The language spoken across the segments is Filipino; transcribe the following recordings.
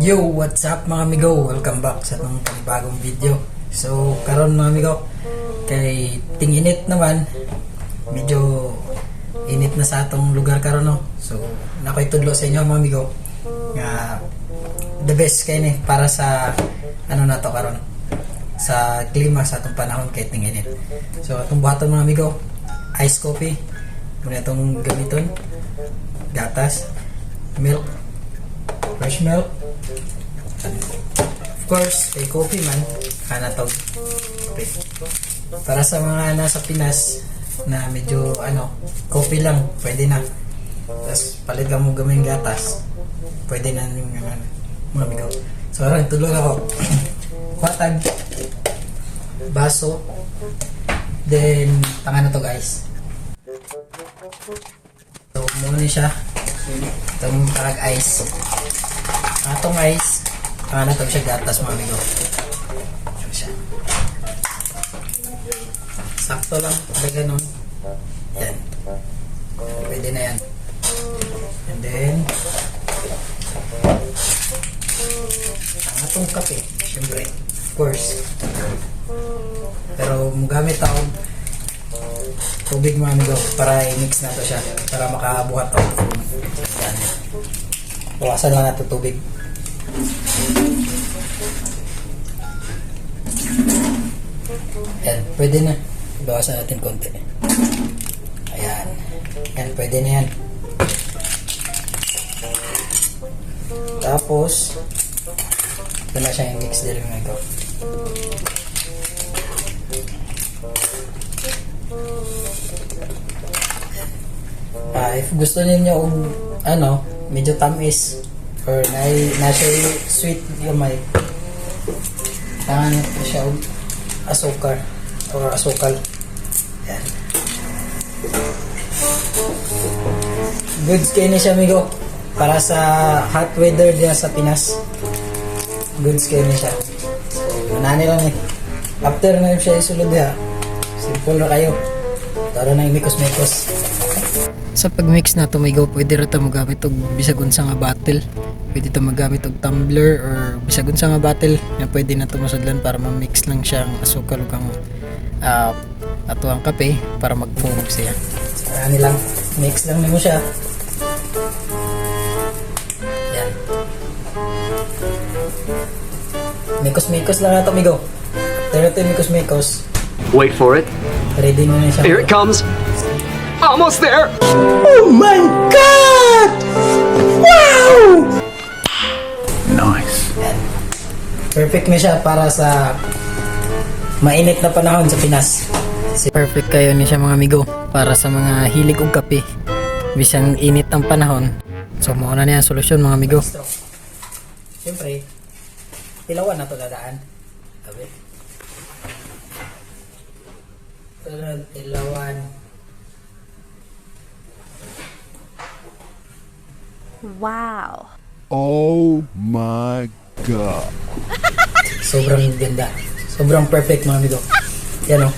Yo, what's up mga amigo? Welcome back sa itong bagong video. So, karon mga amigo, kay tinginit naman, medyo init na sa atong lugar karon no. So, nakoy tudlo sa inyo mga amigo nga the best kay ni para sa ano na to karon sa klima sa atong panahon kay tinginit. So, atong buhaton mga amigo, ice coffee, muna itong gamiton, gatas, milk, fresh milk. Of course, kay coffee man, hanatog. Okay. Para sa mga nasa Pinas na medyo coffee lang, pwede na. Tapos palit ka mo gamay gatas, pwede na yung mga amigo. So, aron, tulog ako. Kwatag, baso, then, tanga na to guys. So, muna siya. Itong tarag ice. Atong ice, tanga na to siya gatas mga amigo. So, siya. Sakto lang, ganun. Yan. Pwede na yan. And then, ang atong kape, syempre, of course. Pero magamit ako tubig mga amigo para i-mix na to siya, para makabuhat ako. Yan. Bawasan lang natin tubig. Yan, pwede na. Bawasan natin konti. Ayan. Yan, pwede na yan. Tapos, ito na siya yung mix din mga ito. If gusto niyo medyo tamis or nasa sweet gamay, tangan ito siya asukal or asukal. Yan. Goods kayo niya siya amigo para sa hot weather diya sa Pinas. Goods kayo niya siya. So, manani lang eh. After na siya isulod diya, simple na kayo. Tara na yung mikos-mikos. Sa pagmix na ito, pwede rin ito magamit og bisag unsa nga bottle. Pwede ito magamit og tumbler or bisag unsa nga bottle na pwede na ito masudlan para ma-mix lang siya ang asukal ug ang ato ang kape para mag-foam siya. So, ano lang, mix lang nimo siya. Yan. Mikos-mikos lang ito, amigo. After ito yung mikos-mikos. Wait for it. Ready na siya. Here it comes. Almost there. Oh my God! Wow! Nice. Yan. Perfect na siya para sa mainit na panahon sa Pinas. Perfect kayo ni siya mga amigo para sa mga hilig og kape. Bisang init ang panahon. So mao na niya ang solusyon mga amigo. Siyempre, tilawan na to dadaan. Sabi. Tilawan. Wow. Oh my God. Sobrang ganda. Sobrang perfect mga amigo. Yan o.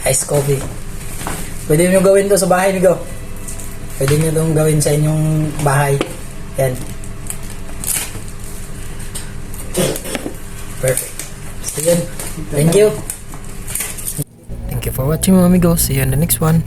Ice coffee. Pwede nyo gawin to sa bahay amigo. Pwede nyo itong gawin sa inyong bahay. Yan. Perfect. So yan. Thank you. Thank you for watching mga amigo. See you in the next one.